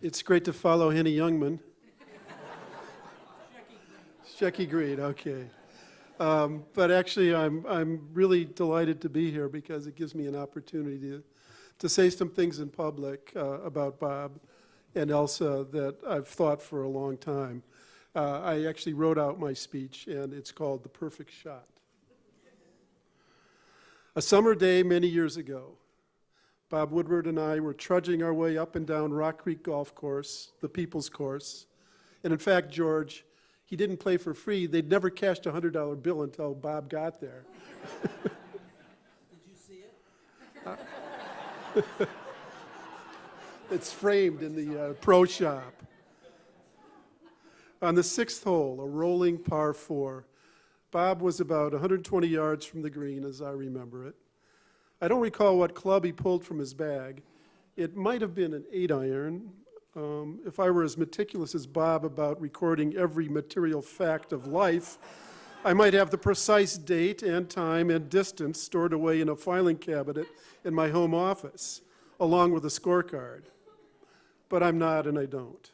It's great to follow Henny Youngman. Shecky Green, okay. But actually, I'm really delighted to be here because it gives me an opportunity to say some things in public about Bob and Elsa that I've thought for a long time. I actually wrote out my speech, and it's called The Perfect Shot. A summer day many years ago, Bob Woodward and I were trudging our way up and down Rock Creek Golf Course, the People's Course. And in fact, George, he didn't play for free. They'd never cashed a $100 bill until Bob got there. Did you see it? It's framed in the pro shop. On the sixth hole, a rolling par 4, Bob was about 120 yards from the green, as I remember it. I don't recall what club he pulled from his bag. It might have been an 8-iron. If I were as meticulous as Bob about recording every material fact of life, I might have the precise date and time and distance stored away in a filing cabinet in my home office, along with a scorecard. But I'm not, and I don't.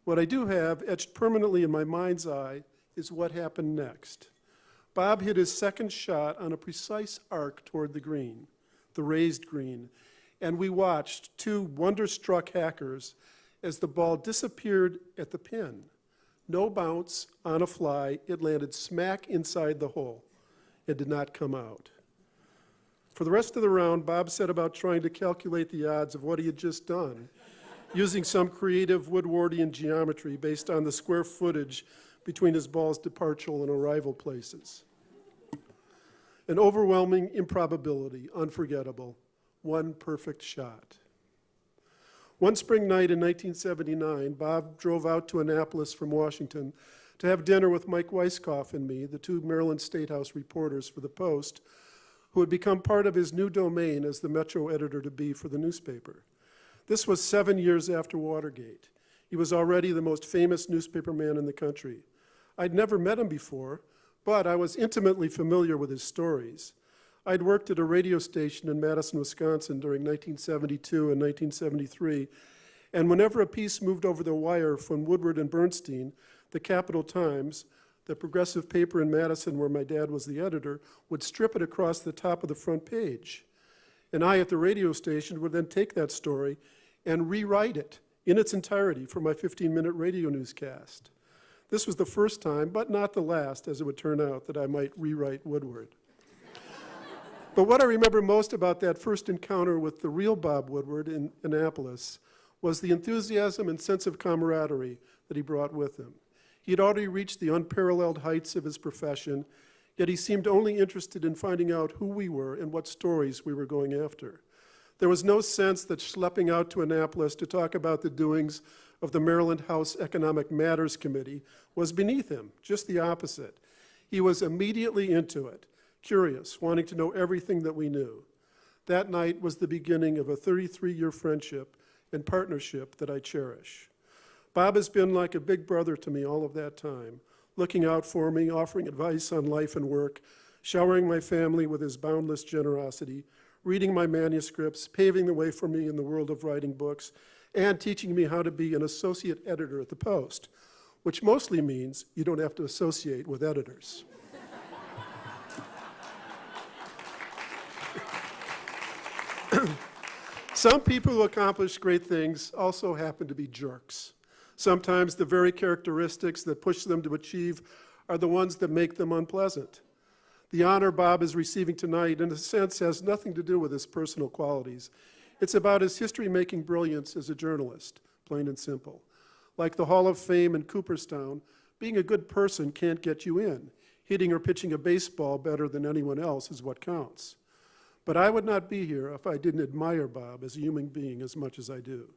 What I do have etched permanently in my mind's eye is what happened next. Bob hit his second shot on a precise arc toward the green, the raised green, and we watched two wonder-struck hackers as the ball disappeared at the pin. No bounce, on a fly, it landed smack inside the hole. It did not come out. For the rest of the round, Bob set about trying to calculate the odds of what he had just done, using some creative Woodwardian geometry based on the square footage between his ball's departure and arrival places. An overwhelming improbability, unforgettable, one perfect shot. One spring night in 1979, Bob drove out to Annapolis from Washington to have dinner with Mike Weisskopf and me, the two Maryland State House reporters for the Post, who had become part of his new domain as the Metro editor-to-be for the newspaper. This was 7 years after Watergate. He was already the most famous newspaper man in the country. I'd never met him before, but I was intimately familiar with his stories. I'd worked at a radio station in Madison, Wisconsin during 1972 and 1973, and whenever a piece moved over the wire from Woodward and Bernstein, the Capital Times, the progressive paper in Madison where my dad was the editor, would strip it across the top of the front page. And I at the radio station would then take that story and rewrite it in its entirety for my 15-minute radio newscast. This was the first time, but not the last, as it would turn out, that I might rewrite Woodward. But what I remember most about that first encounter with the real Bob Woodward in Annapolis was the enthusiasm and sense of camaraderie that he brought with him. He had already reached the unparalleled heights of his profession, yet he seemed only interested in finding out who we were and what stories we were going after. There was no sense that schlepping out to Annapolis to talk about the doings of the Maryland House Economic Matters Committee was beneath him, just the opposite. He was immediately into it, curious, wanting to know everything that we knew. That night was the beginning of a 33-year friendship and partnership that I cherish. Bob has been like a big brother to me all of that time, looking out for me, offering advice on life and work, showering my family with his boundless generosity, reading my manuscripts, paving the way for me in the world of writing books, and teaching me how to be an associate editor at the Post, which mostly means you don't have to associate with editors. Some people who accomplish great things also happen to be jerks. Sometimes the very characteristics that push them to achieve are the ones that make them unpleasant. The honor Bob is receiving tonight, in a sense, has nothing to do with his personal qualities. It's about his history-making brilliance as a journalist, plain and simple. Like the Hall of Fame in Cooperstown, being a good person can't get you in. Hitting or pitching a baseball better than anyone else is what counts. But I would not be here if I didn't admire Bob as a human being as much as I do.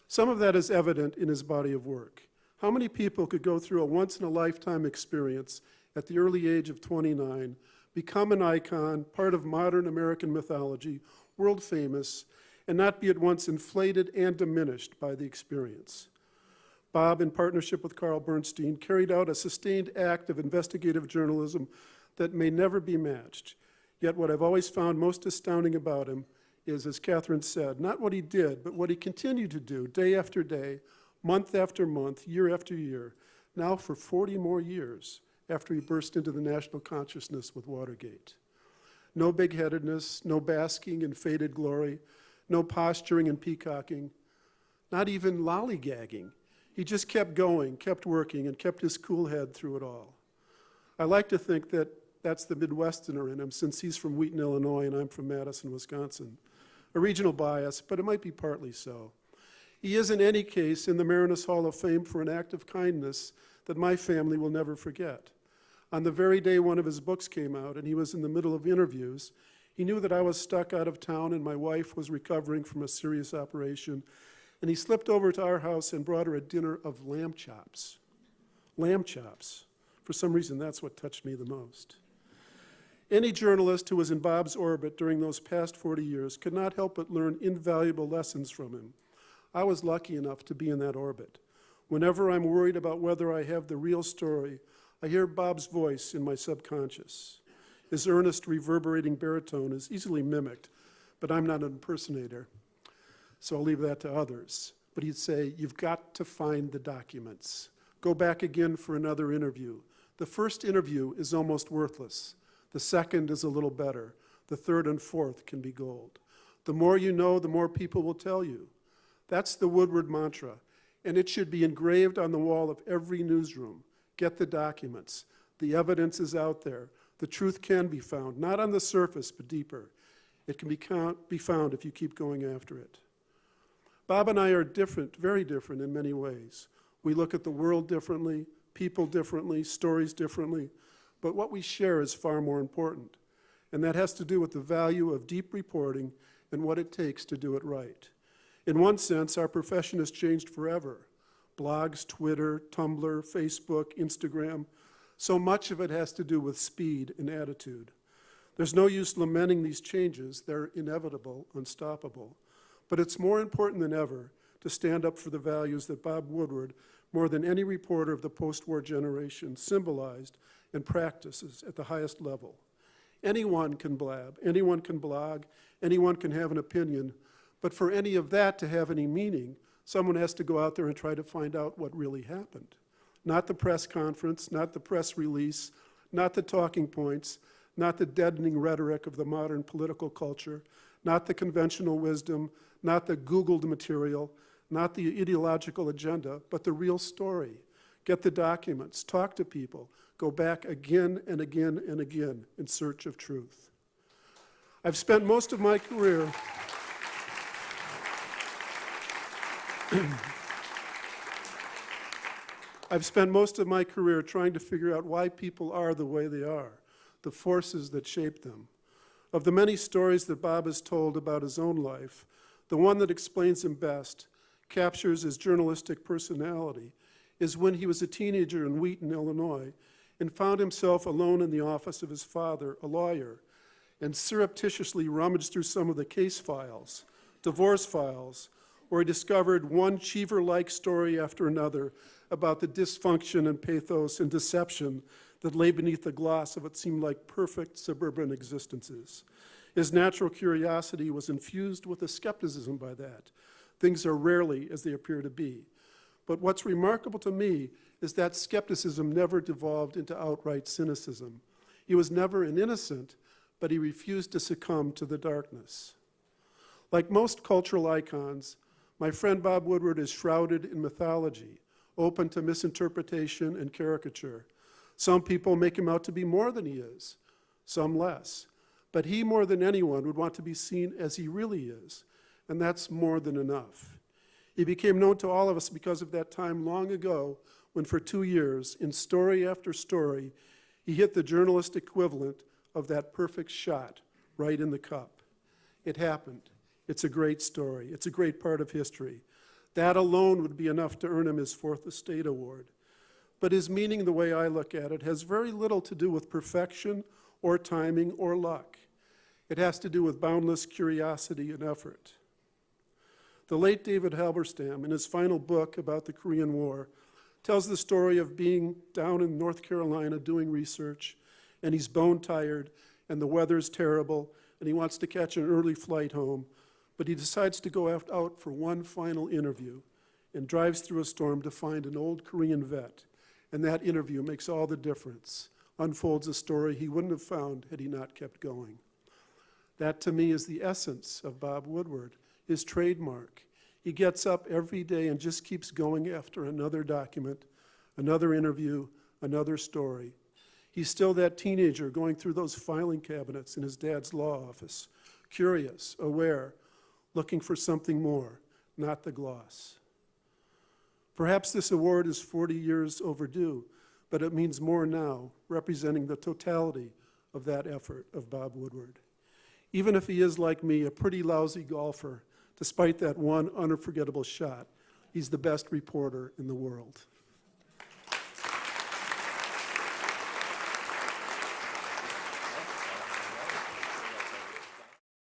Some of that is evident in his body of work. How many people could go through a once-in-a-lifetime experience at the early age of 29, become an icon, part of modern American mythology, world famous, and not be at once inflated and diminished by the experience? Bob, in partnership with Carl Bernstein, carried out a sustained act of investigative journalism that may never be matched. Yet what I've always found most astounding about him is, as Catherine said, not what he did, but what he continued to do day after day, month after month, year after year, now for 40 more years after he burst into the national consciousness with Watergate. No big-headedness, no basking in faded glory, no posturing and peacocking, not even lollygagging. He just kept going, kept working, and kept his cool head through it all. I like to think that that's the Midwesterner in him, since he's from Wheaton, Illinois, and I'm from Madison, Wisconsin. A regional bias, but it might be partly so. He is, in any case, in the Maraniss Hall of Fame for an act of kindness that my family will never forget. On the very day one of his books came out, and he was in the middle of interviews, he knew that I was stuck out of town and my wife was recovering from a serious operation, and he slipped over to our house and brought her a dinner of lamb chops. Lamb chops. For some reason, that's what touched me the most. Any journalist who was in Bob's orbit during those past 40 years could not help but learn invaluable lessons from him. I was lucky enough to be in that orbit. Whenever I'm worried about whether I have the real story, I hear Bob's voice in my subconscious. His earnest, reverberating baritone is easily mimicked, but I'm not an impersonator, so I'll leave that to others. But he'd say, "You've got to find the documents. Go back again for another interview. The first interview is almost worthless. The second is a little better. The third and fourth can be gold. The more you know, the more people will tell you." That's the Woodward mantra, and it should be engraved on the wall of every newsroom. Get the documents. The evidence is out there. The truth can be found, not on the surface, but deeper. It can be found if you keep going after it. Bob and I are different, very different in many ways. We look at the world differently, people differently, stories differently, but what we share is far more important. And that has to do with the value of deep reporting and what it takes to do it right. In one sense, our profession has changed forever. Blogs, Twitter, Tumblr, Facebook, Instagram, so much of it has to do with speed and attitude. There's no use lamenting these changes. They're inevitable, unstoppable. But it's more important than ever to stand up for the values that Bob Woodward, more than any reporter of the post-war generation, symbolized and practices at the highest level. Anyone can blab, anyone can blog, anyone can have an opinion, but for any of that to have any meaning, someone has to go out there and try to find out what really happened. Not the press conference, not the press release, not the talking points, not the deadening rhetoric of the modern political culture, not the conventional wisdom, not the Googled material, not the ideological agenda, but the real story. Get the documents, talk to people, go back again and again and again in search of truth. I've spent most of my career trying to figure out why people are the way they are, the forces that shape them. Of the many stories that Bob has told about his own life, the one that explains him best, captures his journalistic personality, is when he was a teenager in Wheaton, Illinois, and found himself alone in the office of his father, a lawyer, and surreptitiously rummaged through some of the case files, divorce files, where he discovered one Cheever-like story after another about the dysfunction and pathos and deception that lay beneath the gloss of what seemed like perfect suburban existences. His natural curiosity was infused with a skepticism by that. Things are rarely as they appear to be. But what's remarkable to me is that skepticism never devolved into outright cynicism. He was never an innocent, but he refused to succumb to the darkness. Like most cultural icons, my friend Bob Woodward is shrouded in mythology, open to misinterpretation and caricature. Some people make him out to be more than he is, some less. But he, more than anyone, would want to be seen as he really is, and that's more than enough. He became known to all of us because of that time long ago when for 2 years, in story after story, he hit the journalist equivalent of that perfect shot right in the cup. It happened. It's a great story. It's a great part of history. That alone would be enough to earn him his Fourth Estate Award. But his meaning, the way I look at it, has very little to do with perfection or timing or luck. It has to do with boundless curiosity and effort. The late David Halberstam, in his final book about the Korean War, tells the story of being down in North Carolina doing research, and he's bone tired, and the weather's terrible, and he wants to catch an early flight home, but he decides to go out for one final interview and drives through a storm to find an old Korean vet. And that interview makes all the difference, unfolds a story he wouldn't have found had he not kept going. That, to me, is the essence of Bob Woodward, his trademark. He gets up every day and just keeps going after another document, another interview, another story. He's still that teenager going through those filing cabinets in his dad's law office, curious, aware, looking for something more, not the gloss. Perhaps this award is 40 years overdue, but it means more now, representing the totality of that effort of Bob Woodward. Even if he is, like me, a pretty lousy golfer, despite that one unforgettable shot, he's the best reporter in the world.